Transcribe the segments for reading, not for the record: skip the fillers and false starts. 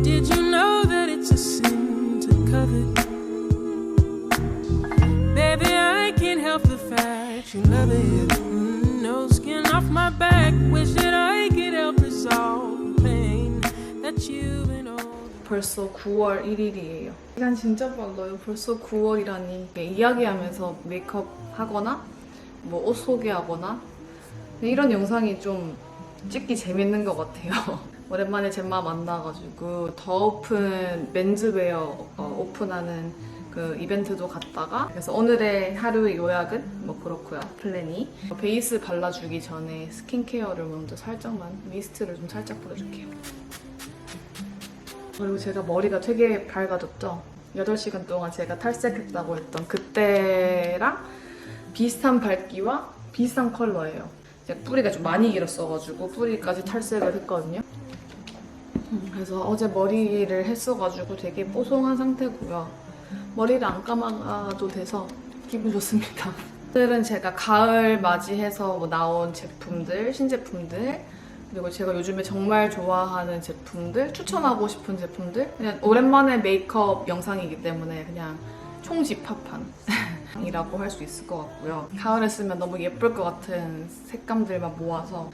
Did you know that it's a sin to covet? Baby, I can't help the fact you love it. No skin off my back. Wish that I could help resolve the pain that you've been holding. 벌써 9월 1일이에요. 시간 진짜 빨라요. 벌써 9월이라니. 이야기하면서 메이크업 하거나 뭐 옷 소개하거나 이런 영상이 좀 찍기 재밌는 것 같아요. 오랜만에 젬마 만나가지고 더 오픈 맨즈웨어 오픈하는 그 이벤트도 갔다가, 그래서 오늘의 하루의 요약은 뭐 그렇고요. 플랜이 베이스 발라주기 전에 스킨케어를 먼저 살짝만, 미스트를 좀 살짝 뿌려줄게요. 그리고 제가 머리가 되게 밝아졌죠? 8시간 동안 제가 탈색했다고 했던 그때랑 비슷한 밝기와 비슷한 컬러예요. 제가 뿌리가 좀 많이 길었어가지고 뿌리까지 탈색을 했거든요. 그래서 어제 머리를 했어가지고 되게 뽀송한 상태고요. 머리를 안 감아도 돼서 기분 좋습니다. 오늘은 제가 가을 맞이해서 뭐 나온 제품들, 신제품들, 그리고 제가 요즘에 정말 좋아하는 제품들, 추천하고 싶은 제품들, 그냥 오랜만에 메이크업 영상이기 때문에 그냥 총집합한 이라고 할 수 있을 것 같고요. 가을에 쓰면 너무 예쁠 것 같은 색감들만 모아서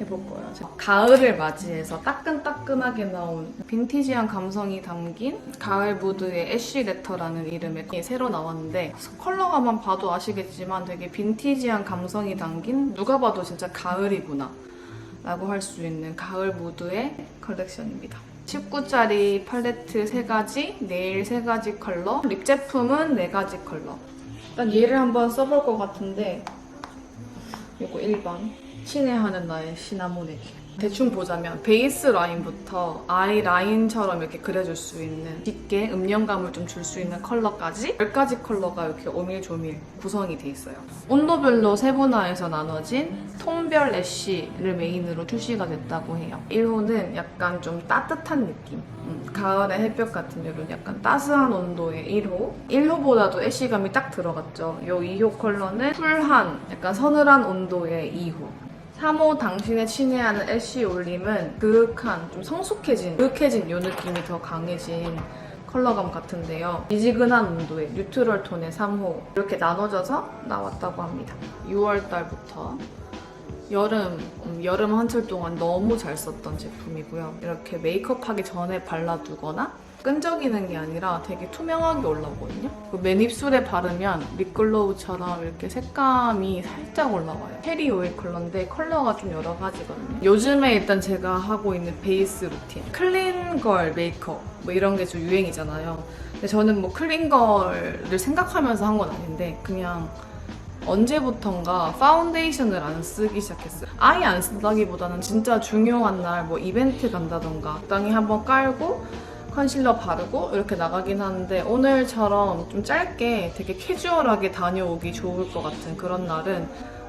해볼 거예요. 가을을 맞이해서 따끈따끈하게 나온 빈티지한 감성이 담긴 가을 무드의 애쉬 레터라는 이름의 새로 나왔는데, 컬러가만 봐도 아시겠지만 되게 빈티지한 감성이 담긴, 누가 봐도 진짜 가을이구나 라고 할 수 있는 가을 무드의 컬렉션입니다. 19짜리 팔레트 3가지, 네일 3가지 컬러, 립 제품은 4가지 컬러. 일단 얘를 한번 써볼 것 같은데, 이거 1번 친애하는 나의 시나몬에게. 대충 보자면 베이스 라인부터 아이 라인처럼 이렇게 그려줄 수 있는, 깊게 음영감을 좀 줄 수 있는 컬러까지 10가지 컬러가 이렇게 오밀조밀 구성이 돼 있어요. 온도별로 세분화해서 나눠진 톤별 애쉬를 메인으로 출시가 됐다고 해요. 1호는 약간 좀 따뜻한 느낌, 가을의 햇볕 같은 이런 약간 따스한 온도의 1호. 1호보다도 애쉬감이 딱 들어갔죠. 이 2호 컬러는 쿨한 약간 서늘한 온도의 2호. 3호 당신의 친애하는 애쉬 올림은 그윽한, 좀 성숙해진 이 느낌이 더 강해진 컬러감 같은데요. 미지근한 온도의 뉴트럴 톤의 3호. 이렇게 나눠져서 나왔다고 합니다. 6월달부터 여름 한철 동안 너무 잘 썼던 제품이고요. 이렇게 메이크업 하기 전에 발라두거나 끈적이는 게 아니라 되게 투명하게 올라오거든요. 맨 입술에 바르면 립글로우처럼 이렇게 색감이 살짝 올라와요. 체리 오일 컬러인데 컬러가 좀 여러 가지거든요. 요즘에 일단 제가 하고 있는 베이스 루틴, 클린걸 메이크업 뭐 이런 게 좀 유행이잖아요. 근데 저는 뭐 클린걸을 생각하면서 한 건 아닌데, 그냥 언제부턴가 파운데이션을 안 쓰기 시작했어요. 아예 안 쓴다기보다는 진짜 중요한 날 뭐 이벤트 간다던가 적당히 한번 깔고 컨실러 바르고 이렇게 나가긴 하는데, 오늘처럼 좀 짧게 되게 캐주얼하게 다녀오기 좋을 것 같은 그런 날은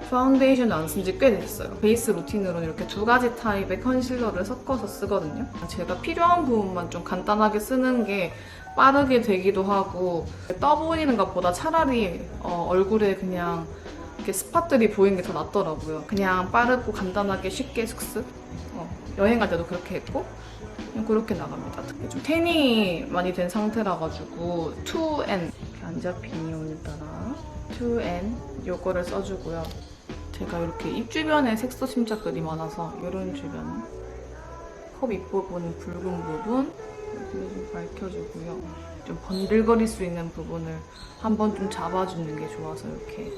파운데이션 안 쓴 지 꽤 됐어요. 베이스 루틴으로는 이렇게 2가지 타입의 컨실러를 섞어서 쓰거든요. 제가 필요한 부분만 좀 간단하게 쓰는 게 빠르게 되기도 하고, 떠 보이는 것보다 차라리 얼굴에 그냥 이렇게 스팟들이 보이는 게 더 낫더라고요. 그냥 빠르고 간단하게 쉽게 슥슥. 여행 갈 때도 그렇게 했고 그냥 그렇게 나갑니다. 좀 태닝이 많이 된 상태라 가지고 2N, 이렇게 안 잡히니 오늘따라 2N 요거를 써주고요. 제가 이렇게 입 주변에 색소 침착들이 많아서 이런 주변 컵 입부분, 붉은 부분 여기를 좀 밝혀주고요. 좀 번들거릴 수 있는 부분을 한번 좀 잡아주는 게 좋아서 이렇게.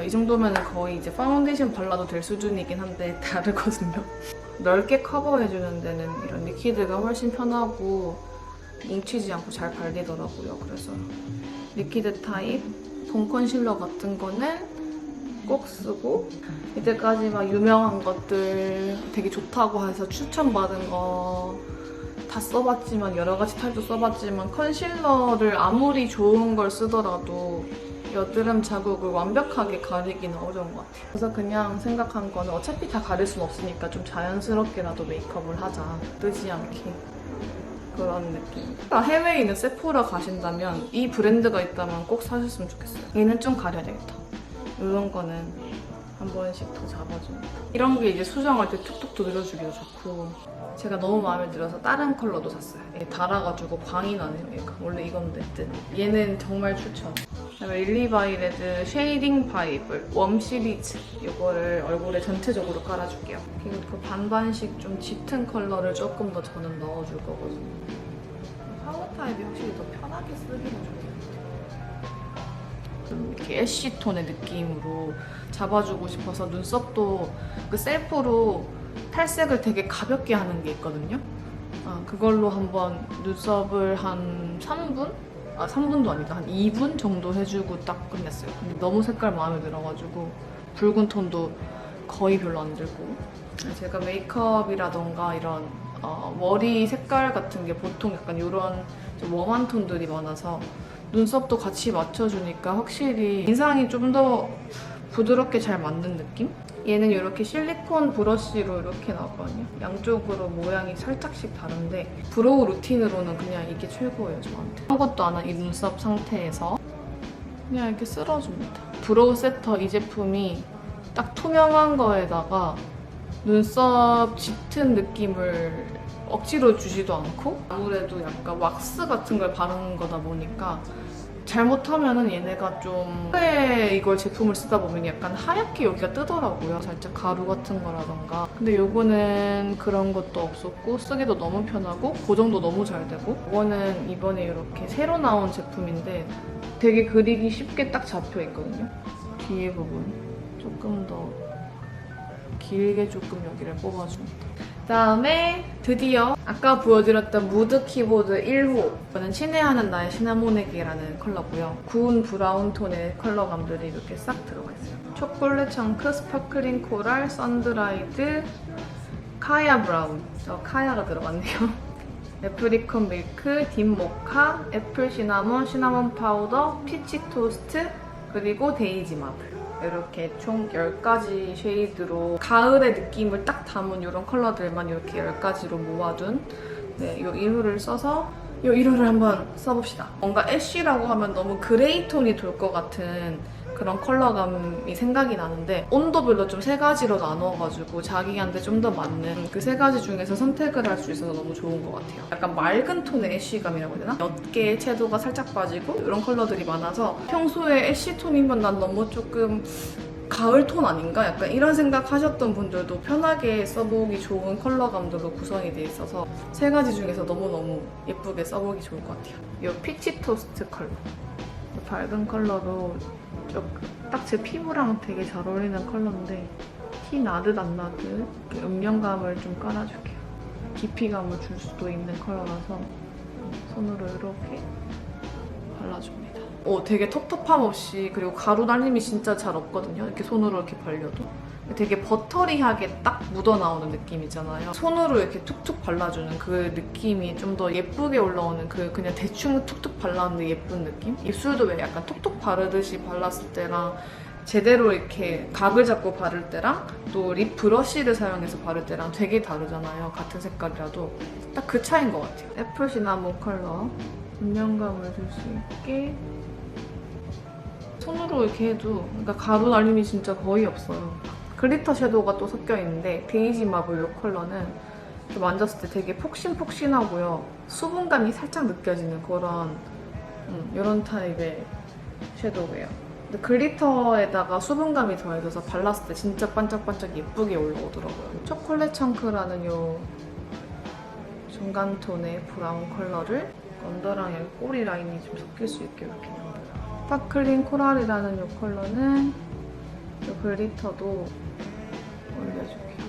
이 정도면 거의 이제 파운데이션 발라도 될 수준이긴 한데 다르거든요. 넓게 커버해주는 데는 이런 리퀴드가 훨씬 편하고 뭉치지 않고 잘 발리더라고요. 그래서 리퀴드 타입 봄 컨실러 같은 거는 꼭 쓰고, 이때까지 막 유명한 것들 되게 좋다고 해서 추천받은 거 다 써봤지만, 여러 가지 타입도 써봤지만 컨실러를 아무리 좋은 걸 쓰더라도 여드름 자국을 완벽하게 가리기는 어려운 것 같아요. 그래서 그냥 생각한 거는 어차피 다 가릴 순 없으니까 좀 자연스럽게라도 메이크업을 하자. 뜨지 않게. 그런 느낌. 해외에 있는 세포라 가신다면 이 브랜드가 있다면 꼭 사셨으면 좋겠어요. 얘는 좀 가려야 되겠다. 이런 거는 한 번씩 더 잡아줍니다. 이런 게 이제 수정할 때 툭툭 두드려주기도 좋고 제가 너무 마음에 들어서 다른 컬러도 샀어요. 얘 달아가지고 광이 나네요. 얘가 원래 이건데 얘는 정말 추천. 그다음에 릴리바이레드 쉐이딩 바이블 웜 시리즈 이거를 얼굴에 전체적으로 깔아줄게요. 그리고 그 반반씩 좀 짙은 컬러를 조금 더 저는 넣어줄 거거든요. 파워 타입이 확실히 더 편하게 쓰기는 좋아요. 좀 이렇게 애쉬톤의 느낌으로 잡아주고 싶어서 눈썹도 그 셀프로 탈색을 되게 가볍게 하는 게 있거든요. 그걸로 한번 눈썹을 한 3분? 3분도 아니다. 한 2분 정도 해주고 딱 끝냈어요. 근데 너무 색깔 마음에 들어가지고 붉은 톤도 거의 별로 안 들고 제가 메이크업이라던가 이런 머리 색깔 같은 게 보통 약간 이런 좀 웜한 톤들이 많아서 눈썹도 같이 맞춰주니까 확실히 인상이 좀 더 부드럽게 잘 맞는 느낌? 얘는 이렇게 실리콘 브러쉬로 이렇게 나왔거든요. 양쪽으로 모양이 살짝씩 다른데 브로우 루틴으로는 그냥 이게 최고예요, 저한테. 아무것도 안 한 이 눈썹 상태에서 그냥 이렇게 쓸어줍니다. 브로우 세터 이 제품이 딱 투명한 거에다가 눈썹 짙은 느낌을 억지로 주지도 않고 아무래도 약간 왁스 같은 걸 바르는 거다 보니까 잘못하면은 얘네가 좀 회 이걸 제품을 쓰다 보면 약간 하얗게 여기가 뜨더라고요. 살짝 가루 같은 거라던가. 근데 요거는 그런 것도 없었고 쓰기도 너무 편하고 고정도 너무 잘 되고 이거는 이번에 이렇게 새로 나온 제품인데 되게 그리기 쉽게 딱 잡혀 있거든요. 뒤에 부분 조금 더 길게 조금 여기를 뽑아줍니다. 그다음에 드디어 아까 보여드렸던 무드 키보드 1호 이거는 친애하는 나의 시나몬에게라는 컬러고요. 구운 브라운 톤의 컬러감들이 이렇게 싹 들어가 있어요. 초콜릿 청크, 스파클링 코랄, 선드라이드, 카야 브라운 카야가 들어갔네요. 애프리콘 밀크, 딥 모카, 애플 시나몬, 시나몬 파우더, 피치 토스트, 그리고 데이지 마블 이렇게 총 10가지 쉐이드로 가을의 느낌을 딱 담은 이런 컬러들만 이렇게 10가지로 모아둔 이 1호를 써서 이 1호를 한번 써봅시다. 뭔가 애쉬라고 하면 너무 그레이 톤이 돌 것 같은 그런 컬러감이 생각이 나는데 온도별로 좀 3가지로 나눠가지고 자기한테 좀 더 맞는 그 3가지 중에서 선택을 할 수 있어서 너무 좋은 것 같아요. 약간 맑은 톤의 애쉬감이라고 해야 되나? 옅게 채도가 살짝 빠지고 이런 컬러들이 많아서 평소에 애쉬 톤이면 난 너무 조금 가을 톤 아닌가? 약간 이런 생각 하셨던 분들도 편하게 써보기 좋은 컬러감들로 구성이 돼 있어서 3가지 중에서 너무너무 예쁘게 써보기 좋을 것 같아요. 이 피치 토스트 컬러 밝은 컬러로 딱 제 피부랑 되게 잘 어울리는 컬러인데 티 나듯 안 나듯 음영감을 좀 깔아줄게요. 깊이감을 줄 수도 있는 컬러라서 손으로 이렇게 발라줍니다. 되게 텁텁함 없이 그리고 가루 날림이 진짜 잘 없거든요. 이렇게 손으로 이렇게 발려도 되게 버터리하게 딱 묻어나오는 느낌이잖아요. 손으로 이렇게 툭툭 발라주는 그 느낌이 좀 더 예쁘게 올라오는 그냥 대충 툭툭 발라는 예쁜 느낌? 입술도 왜 약간 톡톡 바르듯이 발랐을 때랑 제대로 이렇게 각을 잡고 바를 때랑 또 립 브러쉬를 사용해서 바를 때랑 되게 다르잖아요. 같은 색깔이라도 딱 그 차이인 것 같아요. 애플 시나몬 컬러 음영감을 줄 수 있게 손으로 이렇게 해도 그러니까 가루 날림이 진짜 거의 없어요. 글리터 섀도우가 또 섞여 있는데 데이지 마블 이 컬러는 만졌을 때 되게 폭신폭신하고요. 수분감이 살짝 느껴지는 그런 이런 타입의 섀도우예요. 근데 글리터에다가 수분감이 더해져서 발랐을 때 진짜 반짝반짝 예쁘게 올라오더라고요. 초콜릿 청크라는 이 중간 톤의 브라운 컬러를 언더랑 여기 꼬리 라인이 좀 섞일 수 있게 이렇게 스파클링 코랄이라는 이 컬러는 이 글리터도 올려줄게요.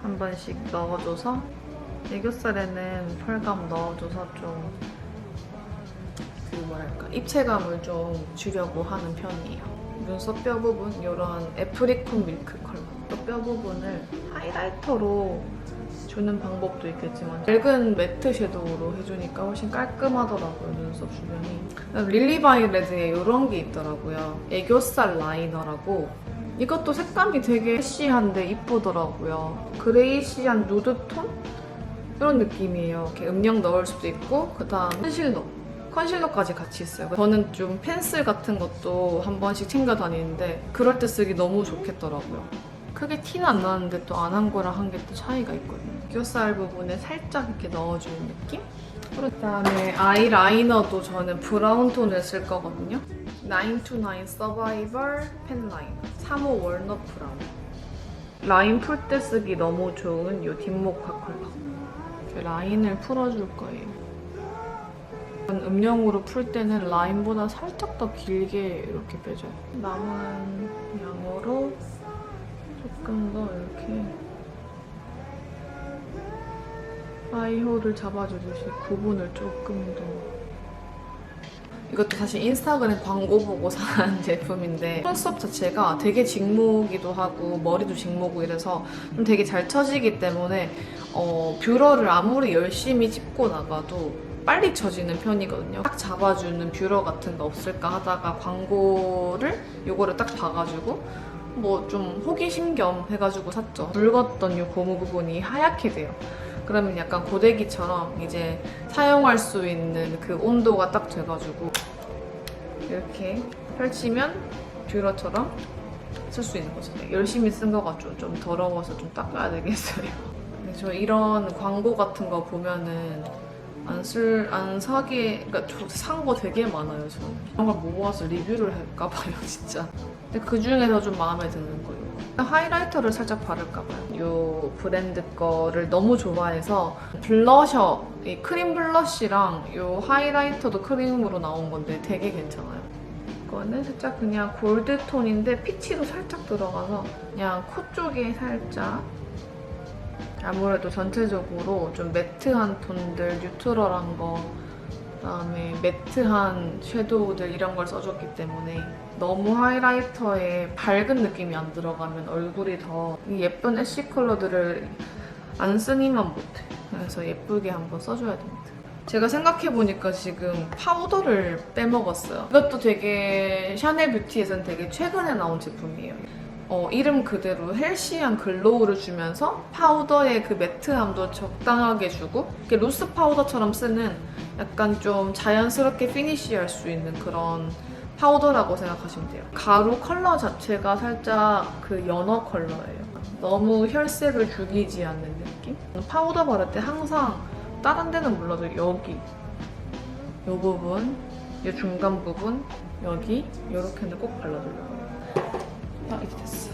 한 번씩 넣어줘서 애교살에는 펄감 넣어줘서 좀 입체감을 좀 주려고 하는 편이에요. 눈썹 뼈 부분 이런 애프리콘 밀크 컬러 뼈 부분을 하이라이터로 주는 방법도 있겠지만 맑은 매트 섀도우로 해주니까 훨씬 깔끔하더라고요, 눈썹 주변이. 릴리바이레드에 이런 게 있더라고요. 애교살 라이너라고. 이것도 색감이 되게 애쉬한데 이쁘더라고요. 그레이시한 누드톤? 이런 느낌이에요. 이렇게 음영 넣을 수도 있고 그 다음 컨실러 컨실러까지 같이 있어요. 저는 좀 펜슬 같은 것도 한 번씩 챙겨 다니는데 그럴 때 쓰기 너무 좋겠더라고요. 크게 티는 안 나는데 또 안 한 거랑 한 게 또 차이가 있거든요. 애교살 부분에 살짝 이렇게 넣어주는 느낌? 그다음에 아이라이너도 저는 브라운 톤을 쓸 거거든요. 929 Survivor 펜 라이너 3호 월넛 브라운. 라인 풀 때 쓰기 너무 좋은 이 뒷목화 컬러. 이렇게 라인을 풀어줄 거예요. 음영으로 풀 때는 라인보다 살짝 더 길게 이렇게 빼줘요. 남은 양으로 조금 더 이렇게 아이홀을 잡아주듯이 구분을 조금 더. 이것도 사실 인스타그램 광고 보고 산 제품인데 속눈썹 자체가 되게 직모기도 하고 머리도 직모고 이래서 좀 되게 잘 쳐지기 때문에 뷰러를 아무리 열심히 찝고 나가도 빨리 쳐지는 편이거든요. 딱 잡아주는 뷰러 같은 거 없을까 하다가 광고를 요거를 딱 봐가지고 뭐 좀 호기심 겸 해가지고 샀죠. 붉었던 이 고무 부분이 하얗게 돼요. 그러면 약간 고데기처럼 이제 사용할 수 있는 그 온도가 딱 돼가지고 이렇게 펼치면 뷰러처럼 쓸 수 있는 거죠. 열심히 쓴 거 같죠. 좀 더러워서 좀 닦아야 되겠어요. 근데 저 이런 광고 같은 거 보면은 안 사게, 그러니까 저 산 거 되게 많아요. 저는 이런 걸 모아서 리뷰를 할까 봐요, 진짜. 근데 그 중에서 좀 마음에 드는 거예요. 하이라이터를 살짝 바를까 봐요. 이 브랜드 거를 너무 좋아해서 블러셔, 이 크림 블러쉬랑 이 하이라이터도 크림으로 나온 건데 되게 괜찮아요. 이거는 살짝 그냥 골드 톤인데 피치도 살짝 들어가서 그냥 코 쪽에 살짝. 아무래도 전체적으로 좀 매트한 톤들, 뉴트럴한 거, 그다음에 매트한 섀도우들 이런 걸 써줬기 때문에 너무 하이라이터에 밝은 느낌이 안 들어가면 얼굴이 더 예쁜 애쉬 컬러들을 안 쓰니만 못해. 그래서 예쁘게 한번 써줘야 됩니다. 제가 생각해보니까 지금 파우더를 빼먹었어요. 이것도 되게 샤넬 뷰티에서는 되게 최근에 나온 제품이에요. 이름 그대로 헬시한 글로우를 주면서 파우더의 그 매트함도 적당하게 주고 이렇게 로스 파우더처럼 쓰는 약간 좀 자연스럽게 피니쉬할 수 있는 그런 파우더라고 생각하시면 돼요. 가루 컬러 자체가 살짝 그 연어 컬러예요. 너무 혈색을 죽이지 않는 느낌? 파우더 바를 때 항상 다른 데는 몰라도 여기 이 부분, 이 중간 부분, 여기 이렇게는 꼭 발라주려고 해요. 이렇게 됐어.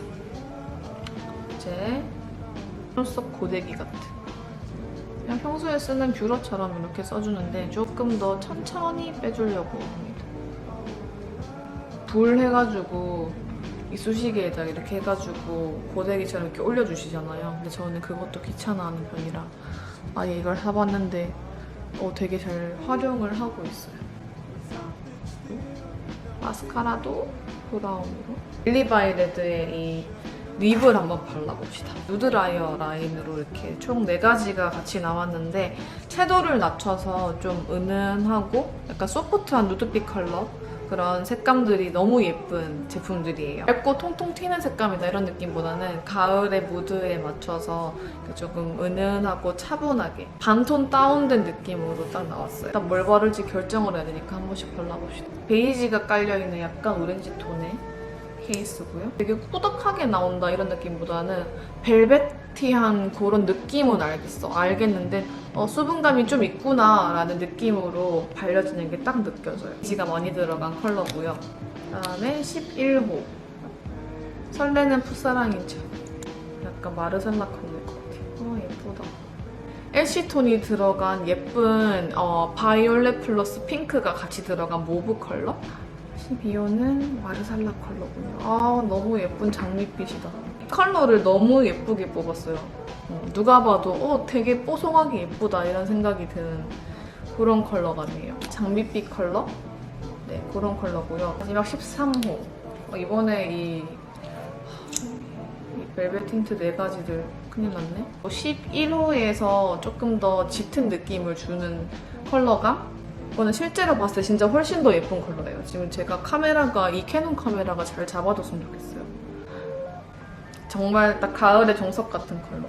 이제 속눈썹 고데기 같은 그냥 평소에 쓰는 뷰러처럼 이렇게 써주는데 조금 더 천천히 빼주려고 합니다. 불 해가지고 이쑤시개에다 이렇게 해가지고 고데기처럼 이렇게 올려주시잖아요. 근데 저는 그것도 귀찮아하는 편이라 아예 이걸 사봤는데 되게 잘 활용을 하고 있어요. 마스카라도 브라운으로 릴리바이레드의 이 립을 한번 발라봅시다. 누드라이어 라인으로 이렇게 총 4가지가 같이 나왔는데 채도를 낮춰서 좀 은은하고 약간 소프트한 누드빛 컬러 그런 색감들이 너무 예쁜 제품들이에요. 얇고 통통 튀는 색감이다 이런 느낌보다는 가을의 무드에 맞춰서 조금 은은하고 차분하게 반톤 다운된 느낌으로 딱 나왔어요. 일단 뭘 바를지 결정을 해야 되니까 한 번씩 발라봅시다. 베이지가 깔려있는 약간 오렌지 톤의 케이스고요. 되게 꾸덕하게 나온다 이런 느낌보다는 벨베티한 그런 느낌은 알겠는데 수분감이 좀 있구나 라는 느낌으로 발려지는 게 딱 느껴져요. 베이지가 많이 들어간 컬러고요. 그다음에 11호 설레는 풋사랑인 척 약간 마르셀라 컬러일 것 같아요. 예쁘다. 애쉬톤이 들어간 예쁜 바이올렛 플러스 핑크가 같이 들어간 모브 컬러 12호는 마르살라 컬러군요. 너무 예쁜 장밋빛이다. 이 컬러를 너무 예쁘게 뽑았어요. 누가 봐도 되게 뽀송하게 예쁘다 이런 생각이 드는 그런 컬러감이에요. 장밋빛 컬러? 네, 그런 컬러고요. 마지막 13호. 이번에 이 벨벳 틴트 4가지들 큰일 났네. 11호에서 조금 더 짙은 느낌을 주는 컬러감? 이거는 실제로 봤을 때 진짜 훨씬 더 예쁜 컬러예요. 지금 제가 이 캐논 카메라가 잘 잡아줬으면 좋겠어요. 정말 딱 가을의 정석 같은 컬러.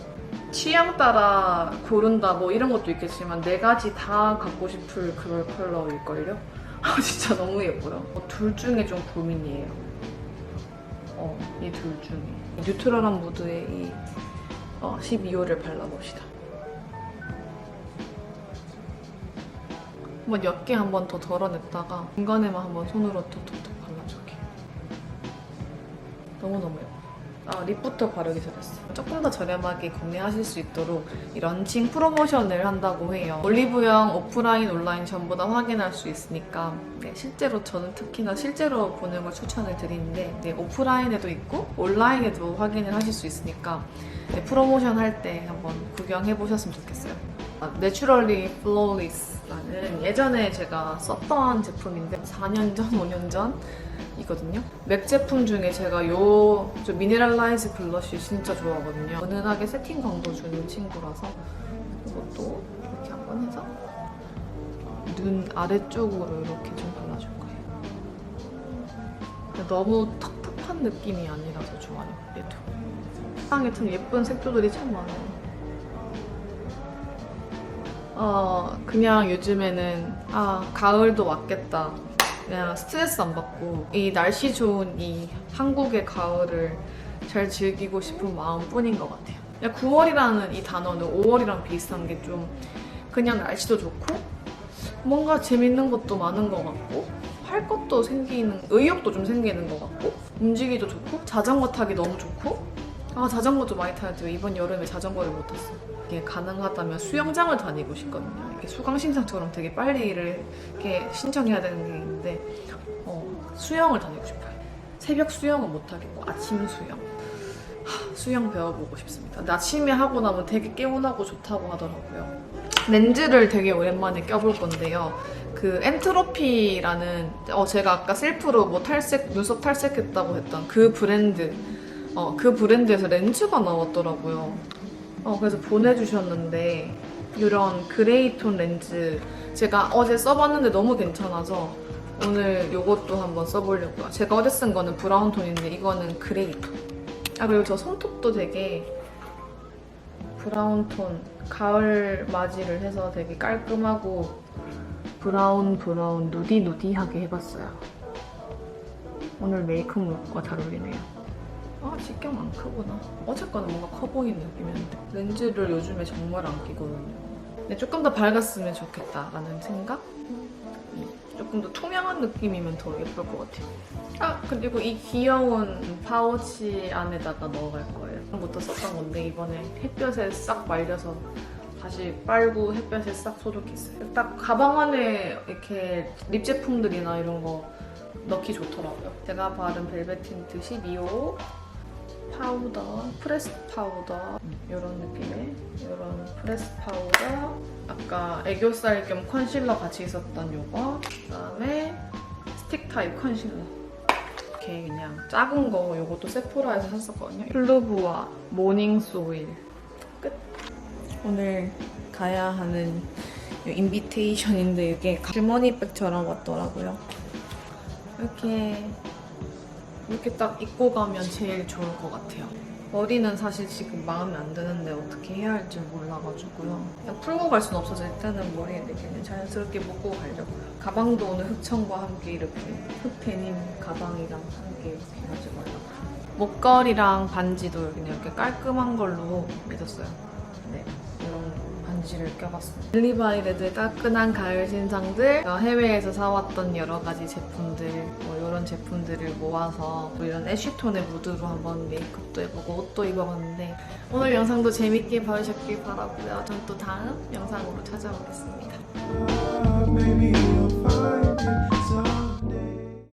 취향 따라 고른다 뭐 이런 것도 있겠지만 4가지 다 갖고 싶을 그럴 컬러일걸요? 아 진짜 너무 예뻐요. 둘 중에 좀 고민이에요. 이 둘 중에 뉴트럴한 무드의 이 12호를 발라봅시다. 한번 옅게 한 번 더 덜어냈다가 중간에만 한번 손으로 톡톡톡 발라줄게요. 너무너무 예뻐요. 립부터 바르기 잘했어요. 조금 더 저렴하게 구매하실 수 있도록 이 런칭 프로모션을 한다고 해요. 올리브영 오프라인, 온라인 전부 다 확인할 수 있으니까 네, 실제로 저는 특히나 실제로 보는 걸 추천을 드리는데 네, 오프라인에도 있고 온라인에도 확인을 하실 수 있으니까 네, 프로모션 할 때 한번 구경해 보셨으면 좋겠어요. 내추럴리 플로리스라는 예전에 제가 썼던 제품인데 4년 전, 5년 전 이거든요. 맥 제품 중에 제가 저 미네랄라이즈 블러쉬 진짜 좋아하거든요. 은은하게 세팅감도 주는 친구라서 이것도 이렇게 한번 해서 눈 아래쪽으로 이렇게 좀 발라줄 거예요. 너무 텁텁한 느낌이 아니라서 좋아요. 얘도. 세상에 참 예쁜 색조들이 참 많아요. 그냥 요즘에는 가을도 왔겠다. 그냥 스트레스 안 받고 이 날씨 좋은 이 한국의 가을을 잘 즐기고 싶은 마음뿐인 것 같아요. 그냥 9월이라는 이 단어는 5월이랑 비슷한 게 좀 그냥 날씨도 좋고 뭔가 재밌는 것도 많은 것 같고 할 것도 생기는, 의욕도 좀 생기는 것 같고 움직이기도 좋고 자전거 타기 너무 좋고 자전거 좀 많이 타야 돼요. 이번 여름에 자전거를 못 탔어요. 이게 가능하다면 수영장을 다니고 싶거든요. 이렇게 수강신청처럼 되게 빨리 이렇게 신청해야 되는 게 있는데 수영을 다니고 싶어요. 새벽 수영은 못 하겠고 아침 수영. 수영 배워보고 싶습니다. 근데 아침에 하고 나면 되게 개운하고 좋다고 하더라고요. 렌즈를 되게 오랜만에 껴볼 건데요. 그 엔트로피라는 제가 아까 셀프로 뭐 눈썹 탈색했다고 했던 그 브랜드에서 렌즈가 나왔더라고요. 그래서 보내주셨는데 이런 그레이톤 렌즈 제가 어제 써봤는데 너무 괜찮아서 오늘 이것도 한번 써보려고요. 제가 어제 쓴 거는 브라운 톤인데 이거는 그레이톤. 그리고 저 손톱도 되게 브라운 톤 가을 맞이를 해서 되게 깔끔하고 브라운 누디하게 해봤어요. 오늘 메이크업 룩과 잘 어울리네요. 직경 안 크구나. 어제 거는 뭔가 커 보이는 느낌이었는데 렌즈를 요즘에 정말 안 끼거든요. 근데 조금 더 밝았으면 좋겠다라는 생각? 조금 더 투명한 느낌이면 더 예쁠 것 같아요. 그리고 이 귀여운 파우치 안에다가 넣어갈 거예요. 처음부터 썼던 건데 이번에 햇볕에 싹 말려서 다시 빨고 햇볕에 싹 소독했어요. 딱 가방 안에 이렇게 립 제품들이나 이런 거 넣기 좋더라고요. 제가 바른 벨벳 틴트 12호 파우더, 프레스 파우더 이런 느낌의 이런 프레스 파우더, 아까 애교살 겸 컨실러 같이 있었던 요거, 그다음에 스틱 타입 컨실러 이렇게 그냥 작은 거 요것도 세포라에서 샀었거든요. 플루브와 모닝스 오일 끝. 오늘 가야 하는 인비테이션인데 이게 주머니백처럼 왔더라고요. 이렇게 딱 입고 가면 제일 좋을 것 같아요. 머리는 사실 지금 마음에 안 드는데 어떻게 해야 할지 몰라가지고요. 그냥 풀고 갈 순 없어서 일단은 머리에 그냥 자연스럽게 묶고 가려고요. 가방도 오늘 흑청과 함께 이렇게 흑데님 가방이랑 함께 이렇게 가지고 가려고요. 목걸이랑 반지도 그냥 이렇게 깔끔한 걸로 믿었어요. 네, 이런 반지를 껴봤습니다. 릴리바이레드의 따끈한 가을 신상들, 해외에서 사왔던 여러 가지 제품들, 이런 제품들을 모아서 이런 애쉬톤의 무드로 한번 메이크업도 해보고 옷도 입어봤는데 오늘 영상도 재밌게 봐주셨길 바라고요. 전 또 다음 영상으로 찾아오겠습니다.